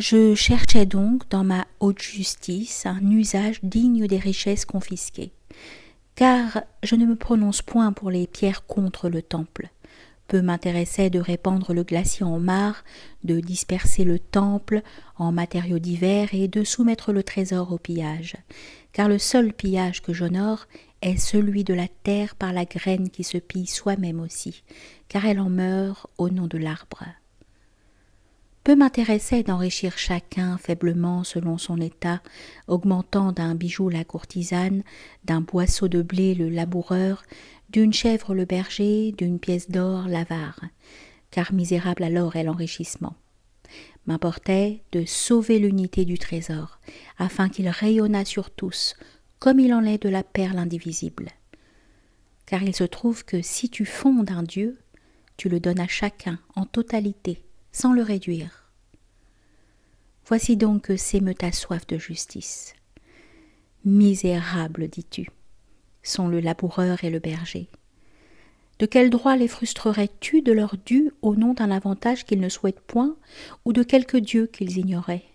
Je cherchais donc dans ma haute justice un usage digne des richesses confisquées, car je ne me prononce point pour les pierres contre le temple. Peu m'intéressait de répandre le glacier en marre, de disperser le temple en matériaux divers et de soumettre le trésor au pillage, car le seul pillage que j'honore est celui de la terre par la graine qui se pille soi-même aussi, car elle en meurt au nom de l'arbre. Peu m'intéressait d'enrichir chacun faiblement selon son état, augmentant d'un bijou la courtisane, d'un boisseau de blé le laboureur, d'une chèvre le berger, d'une pièce d'or l'avare, car misérable alors est l'enrichissement. M'importait de sauver l'unité du trésor, afin qu'il rayonnât sur tous, comme il en est de la perle indivisible. Car il se trouve que si tu fondes un Dieu, tu le donnes à chacun en totalité, sans le réduire. Voici donc que s'émeut ta soif de justice. Misérables, dis-tu, sont le laboureur et le berger. De quel droit les frustrerais-tu de leur dû au nom d'un avantage qu'ils ne souhaitent point ou de quelque Dieu qu'ils ignoraient?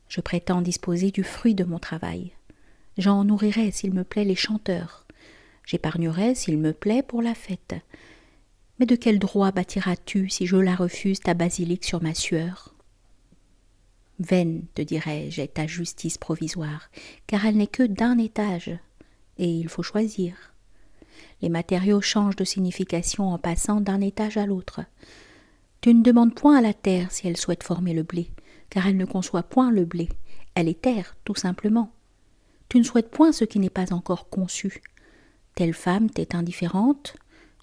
Je prétends disposer du fruit de mon travail. J'en nourrirai, s'il me plaît, les chanteurs. J'épargnerai, s'il me plaît, pour la fête. Mais de quel droit bâtiras-tu si je la refuse ta basilique sur ma sueur? Vaine, te dirai-je, est ta justice provisoire, car elle n'est que d'un étage, et il faut choisir. Les matériaux changent de signification en passant d'un étage à l'autre. Tu ne demandes point à la terre si elle souhaite former le blé, car elle ne conçoit point le blé, elle est terre, tout simplement. Tu ne souhaites point ce qui n'est pas encore conçu. Telle femme t'est indifférente,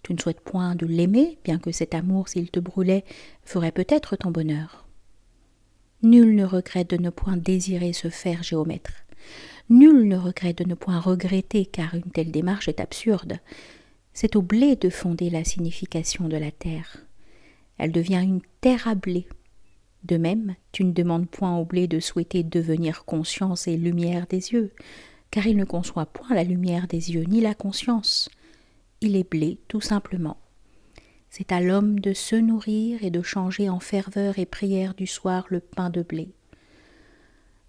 tu ne souhaites point de l'aimer, bien que cet amour, s'il te brûlait, ferait peut-être ton bonheur. Nul ne regrette de ne point désirer se faire géomètre. Nul ne regrette de ne point regretter, car une telle démarche est absurde. C'est au blé de fonder la signification de la terre. Elle devient une terre à blé. De même, tu ne demandes point au blé de souhaiter devenir conscience et lumière des yeux, car il ne conçoit point la lumière des yeux ni la conscience. Il est blé, tout simplement. C'est à l'homme de se nourrir et de changer en ferveur et prière du soir le pain de blé.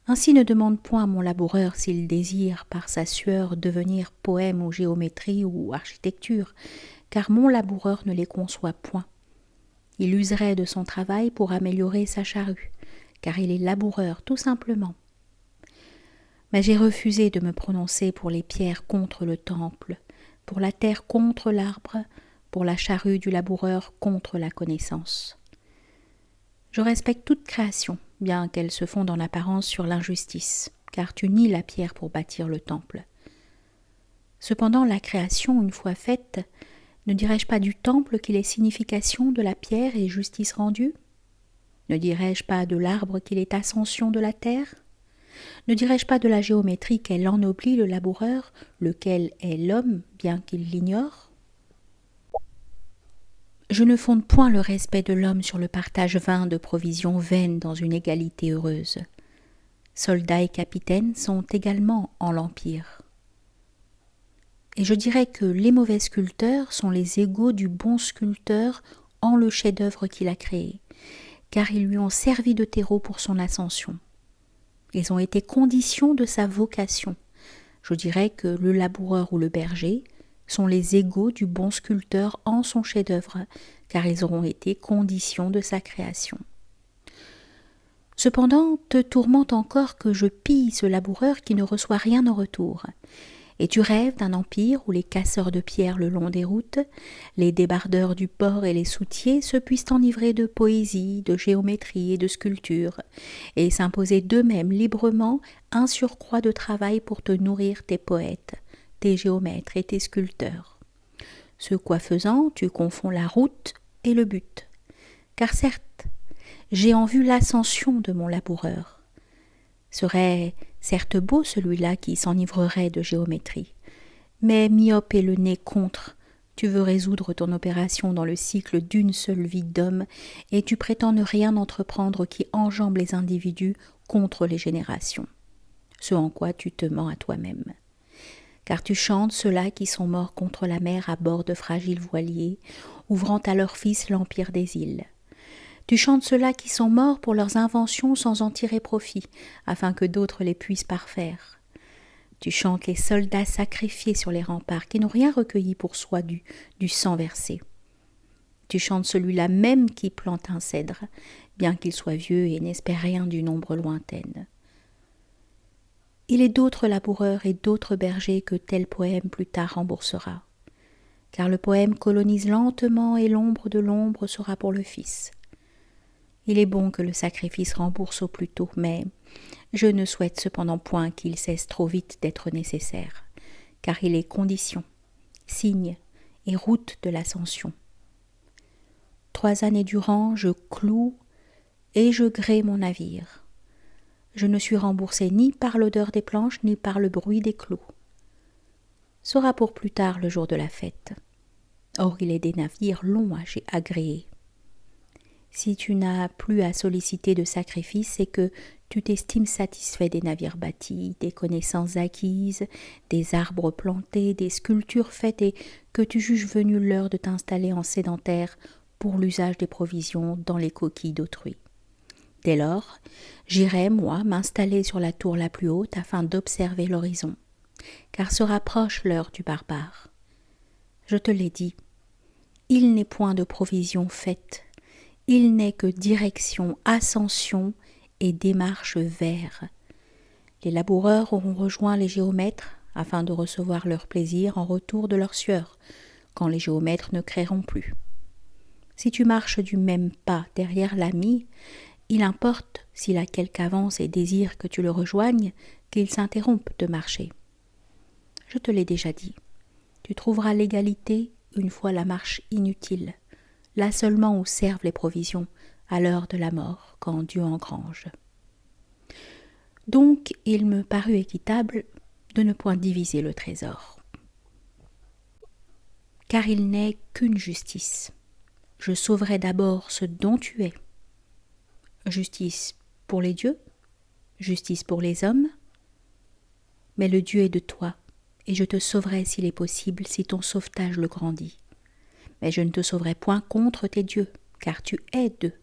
Ainsi ne demande point à mon laboureur s'il désire par sa sueur devenir poème ou géométrie ou architecture, car mon laboureur ne les conçoit point. Il userait de son travail pour améliorer sa charrue, car il est laboureur tout simplement. Mais j'ai refusé de me prononcer pour les pierres contre le temple, pour la terre contre l'arbre, pour la charrue du laboureur contre la connaissance. Je respecte toute création, bien qu'elle se fonde en apparence sur l'injustice, car tu nies la pierre pour bâtir le temple. Cependant, la création, une fois faite, ne dirais-je pas du temple qu'il est signification de la pierre et justice rendue? Ne dirais-je pas de l'arbre qu'il est ascension de la terre? Ne dirais-je pas de la géométrie qu'elle ennoblit le laboureur, lequel est l'homme, bien qu'il l'ignore? Je ne fonde point le respect de l'homme sur le partage vain de provisions vaines dans une égalité heureuse. Soldats et capitaines sont également en l'empire. Et je dirais que les mauvais sculpteurs sont les égaux du bon sculpteur en le chef-d'œuvre qu'il a créé, car ils lui ont servi de terreau pour son ascension. Ils ont été conditions de sa vocation. Je dirais que le laboureur ou le berger sont les égaux du bon sculpteur en son chef-d'œuvre, car ils auront été conditions de sa création. Cependant, te tourmente encore que je pille ce laboureur qui ne reçoit rien en retour. Et tu rêves d'un empire où les casseurs de pierres le long des routes, les débardeurs du port et les soutiers se puissent enivrer de poésie, de géométrie et de sculpture, et s'imposer d'eux-mêmes librement un surcroît de travail pour te nourrir tes poètes, tes géomètres et tes sculpteurs. Ce quoi faisant, tu confonds la route et le but. Car certes, j'ai en vue l'ascension de mon laboureur. Serait certes beau celui-là qui s'enivrerait de géométrie, mais myope et le nez contre, tu veux résoudre ton opération dans le cycle d'une seule vie d'homme et tu prétends ne rien entreprendre qui enjambe les individus contre les générations, ce en quoi tu te mens à toi-même. Car tu chantes ceux-là qui sont morts contre la mer à bord de fragiles voiliers, ouvrant à leurs fils l'empire des îles. Tu chantes ceux-là qui sont morts pour leurs inventions sans en tirer profit, afin que d'autres les puissent parfaire. Tu chantes les soldats sacrifiés sur les remparts, qui n'ont rien recueilli pour soi du sang versé. Tu chantes celui-là même qui plante un cèdre, bien qu'il soit vieux et n'espère rien d'une ombre lointaine. Il est d'autres laboureurs et d'autres bergers que tel poème plus tard remboursera, car le poème colonise lentement et l'ombre de l'ombre sera pour le Fils. Il est bon que le sacrifice rembourse au plus tôt, mais je ne souhaite cependant point qu'il cesse trop vite d'être nécessaire, car il est condition, signe et route de l'ascension. 3 années durant, je cloue et je grée mon navire. Je ne suis remboursé ni par l'odeur des planches, ni par le bruit des clous. Sera pour plus tard le jour de la fête. Or, il est des navires longs à gréer. Si tu n'as plus à solliciter de sacrifice, c'est que tu t'estimes satisfait des navires bâtis, des connaissances acquises, des arbres plantés, des sculptures faites et que tu juges venu l'heure de t'installer en sédentaire pour l'usage des provisions dans les coquilles d'autrui. Dès lors, j'irai, moi, m'installer sur la tour la plus haute afin d'observer l'horizon, car se rapproche l'heure du barbare. Je te l'ai dit, il n'est point de provisions faites, il n'est que direction, ascension et démarche vers. Les laboureurs auront rejoint les géomètres afin de recevoir leur plaisir en retour de leur sueur, quand les géomètres ne créeront plus. Si tu marches du même pas derrière l'ami, il importe, s'il a quelque avance et désire que tu le rejoignes, qu'il s'interrompe de marcher. Je te l'ai déjà dit, tu trouveras l'égalité une fois la marche inutile, là seulement où servent les provisions, à l'heure de la mort, quand Dieu engrange. Donc il me parut équitable de ne point diviser le trésor. Car il n'est qu'une justice. Je sauverai d'abord ce dont tu es. Justice pour les dieux, justice pour les hommes. Mais le Dieu est de toi, et je te sauverai s'il est possible, si ton sauvetage le grandit. Mais je ne te sauverai point contre tes dieux, car tu es d'eux.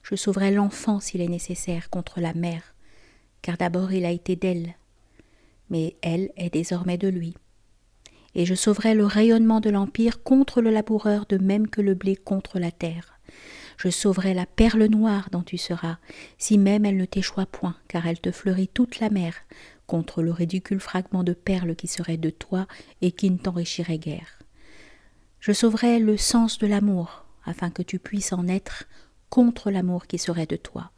Je sauverai l'enfant s'il est nécessaire contre la mère, car d'abord il a été d'elle, mais elle est désormais de lui. Et je sauverai le rayonnement de l'empire contre le laboureur, de même que le blé contre la terre. Je sauverai la perle noire dont tu seras, si même elle ne t'échoua point, car elle te fleurit toute la mer, contre le ridicule fragment de perle qui serait de toi et qui ne t'enrichirait guère. Je sauverai le sens de l'amour, afin que tu puisses en être contre l'amour qui serait de toi,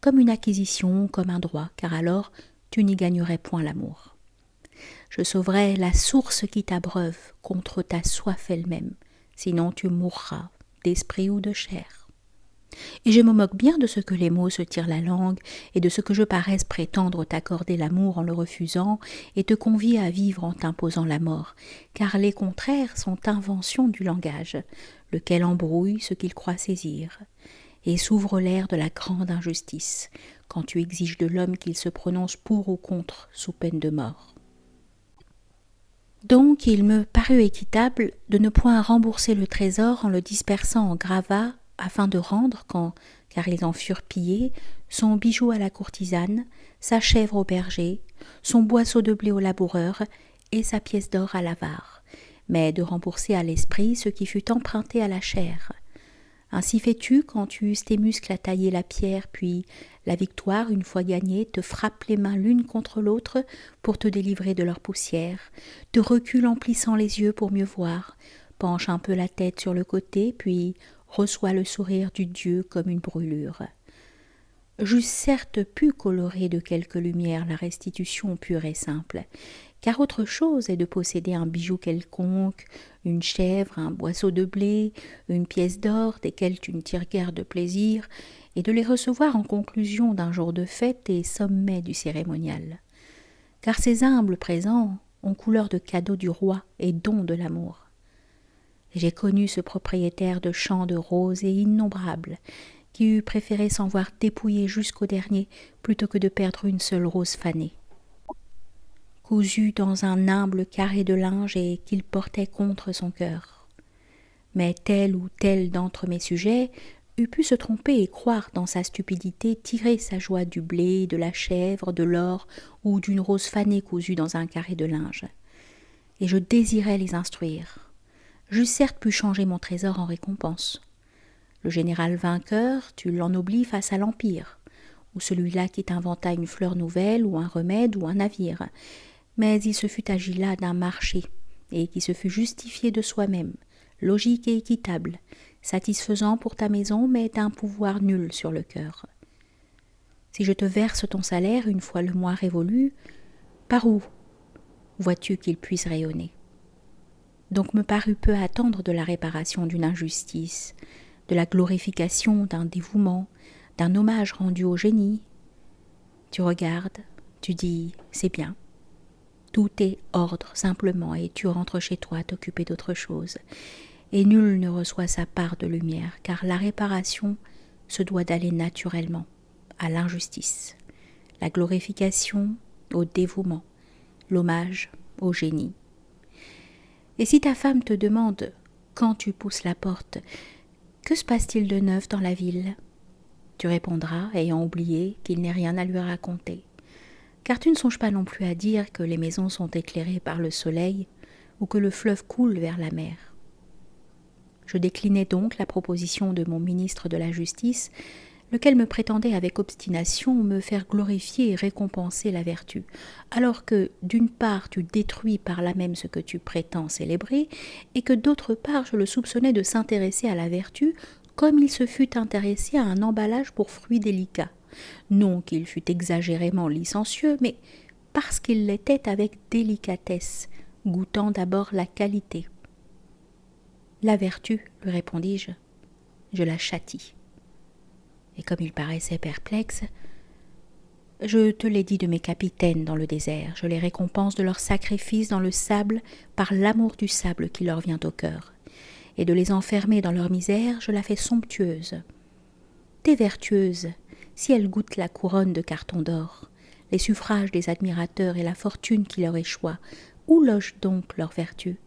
comme une acquisition, comme un droit, car alors tu n'y gagnerais point l'amour. Je sauverai la source qui t'abreuve contre ta soif elle-même, sinon tu mourras d'esprit ou de chair. Et je me moque bien de ce que les mots se tirent la langue, et de ce que je paraisse prétendre t'accorder l'amour en le refusant, et te convier à vivre en t'imposant la mort, car les contraires sont inventions du langage, lequel embrouille ce qu'il croit saisir, et s'ouvre l'air de la grande injustice, quand tu exiges de l'homme qu'il se prononce pour ou contre, sous peine de mort. Donc il me parut équitable de ne point rembourser le trésor en le dispersant en gravats, afin de rendre, car ils en furent pillés, son bijou à la courtisane, sa chèvre au berger, son boisseau de blé au laboureur et sa pièce d'or à l'avare, mais de rembourser à l'esprit ce qui fut emprunté à la chair. Ainsi fais-tu quand tu eusses tes muscles à tailler la pierre, puis la victoire, une fois gagnée, te frappe les mains l'une contre l'autre pour te délivrer de leur poussière, te recule en plissant les yeux pour mieux voir, penche un peu la tête sur le côté, puis reçoit le sourire du Dieu comme une brûlure. J'eusse certes pu colorer de quelque lumière la restitution pure et simple, car autre chose est de posséder un bijou quelconque, une chèvre, un boisseau de blé, une pièce d'or desquelles tu ne tires guère de plaisir, et de les recevoir en conclusion d'un jour de fête et sommet du cérémonial. Car ces humbles présents ont couleur de cadeaux du roi et don de l'amour. J'ai connu ce propriétaire de champs de roses et innombrables, qui eût préféré s'en voir dépouillé jusqu'au dernier plutôt que de perdre une seule rose fanée, cousue dans un humble carré de linge et qu'il portait contre son cœur. Mais tel ou tel d'entre mes sujets, eût pu se tromper et croire dans sa stupidité tirer sa joie du blé, de la chèvre, de l'or ou d'une rose fanée cousue dans un carré de linge. Et je désirais les instruire. J'eusse certes pu changer mon trésor en récompense. Le général vainqueur, tu l'ennoblies face à l'Empire, ou celui-là qui t'inventa une fleur nouvelle, ou un remède, ou un navire. Mais il se fut agi là d'un marché, et qui se fut justifié de soi-même, logique et équitable, satisfaisant pour ta maison, mais d'un pouvoir nul sur le cœur. Si je te verse ton salaire une fois le mois révolu, par où vois-tu qu'il puisse rayonner? Donc me parut peu attendre de la réparation d'une injustice, de la glorification d'un dévouement, d'un hommage rendu au génie. Tu regardes, tu dis « c'est bien ». Tout est ordre simplement et tu rentres chez toi t'occuper d'autre chose. Et nul ne reçoit sa part de lumière, car la réparation se doit d'aller naturellement à l'injustice, la glorification au dévouement, l'hommage au génie. Et si ta femme te demande, quand tu pousses la porte, que se passe-t-il de neuf dans la ville? Tu répondras, ayant oublié qu'il n'est rien à lui raconter, car tu ne songes pas non plus à dire que les maisons sont éclairées par le soleil ou que le fleuve coule vers la mer. Je déclinai donc la proposition de mon ministre de la Justice, lequel me prétendait avec obstination me faire glorifier et récompenser la vertu, alors que, d'une part, tu détruis par là même ce que tu prétends célébrer, et que, d'autre part, je le soupçonnais de s'intéresser à la vertu comme il se fût intéressé à un emballage pour fruits délicats. Non qu'il fût exagérément licencieux, mais parce qu'il l'était avec délicatesse, goûtant d'abord la qualité. La vertu, lui répondis-je, je la châtie. Et comme il paraissait perplexe, je te l'ai dit de mes capitaines dans le désert, je les récompense de leur sacrifice dans le sable par l'amour du sable qui leur vient au cœur, et de les enfermer dans leur misère, je la fais somptueuse. T'es vertueuse, si elles goûtent la couronne de carton d'or, les suffrages des admirateurs et la fortune qui leur échoit, où loge donc leur vertu?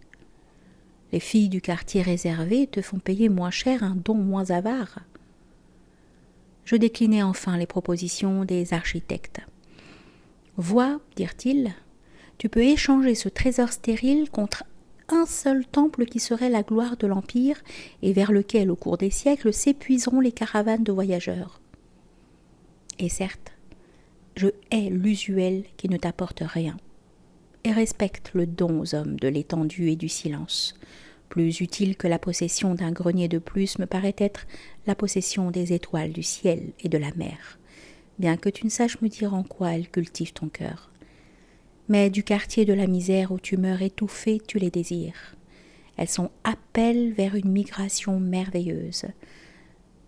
Les filles du quartier réservé te font payer moins cher un don moins avare. Je déclinai enfin les propositions des architectes. Vois, dirent-ils, tu peux échanger ce trésor stérile contre un seul temple qui serait la gloire de l'Empire et vers lequel, au cours des siècles, s'épuiseront les caravanes de voyageurs. Et certes, je hais l'usuel qui ne t'apporte rien, et respecte le don aux hommes de l'étendue et du silence. Plus utile que la possession d'un grenier de plus me paraît être la possession des étoiles du ciel et de la mer, bien que tu ne saches me dire en quoi elles cultivent ton cœur. Mais du quartier de la misère où tu meurs étouffé, tu les désires. Elles sont appel vers une migration merveilleuse.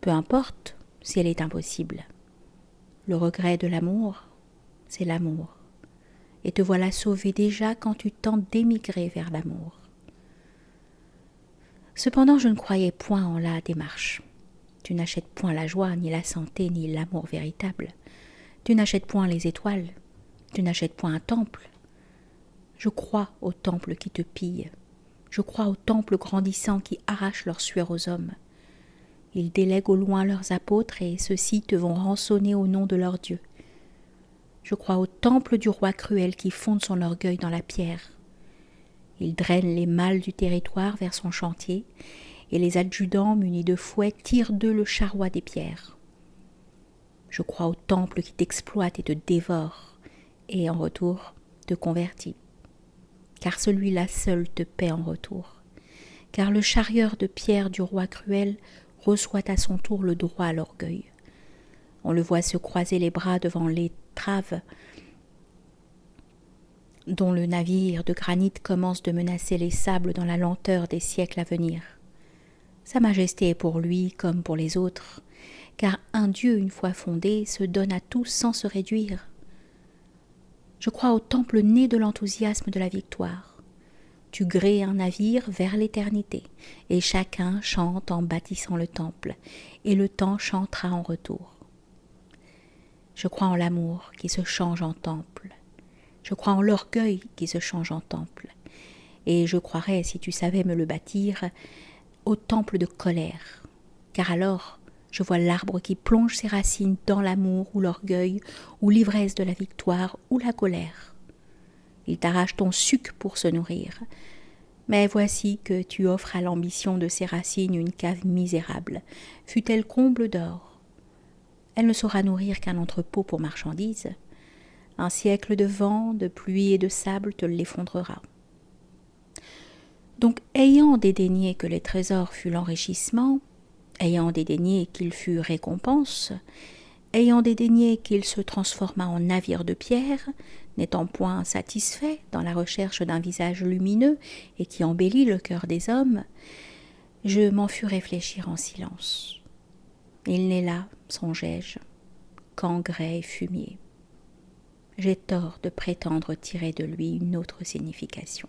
Peu importe si elle est impossible. Le regret de l'amour, c'est l'amour. Et te voilà sauvé déjà quand tu tentes d'émigrer vers l'amour. Cependant, je ne croyais point en la démarche. Tu n'achètes point la joie, ni la santé, ni l'amour véritable. Tu n'achètes point les étoiles. Tu n'achètes point un temple. Je crois aux temples qui te pillent. Je crois aux temples grandissants qui arrachent leur sueur aux hommes. Ils délèguent au loin leurs apôtres et ceux-ci te vont rançonner au nom de leur Dieu. Je crois au temple du roi cruel qui fonde son orgueil dans la pierre. Il draine les mâles du territoire vers son chantier, et les adjudants munis de fouets tirent d'eux le charroi des pierres. Je crois au temple qui t'exploite et te dévore, et en retour te convertit. Car celui-là seul te paie en retour. Car le charrieur de pierre du roi cruel reçoit à son tour le droit à l'orgueil. On le voit se croiser les bras devant l'étrave dont le navire de granit commence de menacer les sables dans la lenteur des siècles à venir. Sa majesté est pour lui comme pour les autres, car un Dieu, une fois fondé, se donne à tous sans se réduire. Je crois au temple né de l'enthousiasme de la victoire. Tu grées un navire vers l'éternité, et chacun chante en bâtissant le temple, et le temps chantera en retour. Je crois en l'amour qui se change en temple. Je crois en l'orgueil qui se change en temple. Et je croirais, si tu savais me le bâtir, au temple de colère. Car alors, Je vois l'arbre qui plonge ses racines dans l'amour ou l'orgueil, ou l'ivresse de la victoire ou la colère. Il t'arrache ton suc pour se nourrir. Mais voici que tu offres à l'ambition de ses racines une cave misérable, fût-elle comble d'or. Elle ne saura nourrir qu'un entrepôt pour marchandises. Un siècle de vent, de pluie et de sable te l'effondrera. Donc, ayant dédaigné que les trésors fût l'enrichissement, ayant dédaigné qu'il fût récompense, ayant dédaigné qu'il se transformât en navire de pierre, n'étant point satisfait dans la recherche d'un visage lumineux et qui embellit le cœur des hommes, je m'en fus réfléchir en silence. Il n'est là, songeai-je, qu'engrais et fumier. J'ai tort de prétendre tirer de lui une autre signification.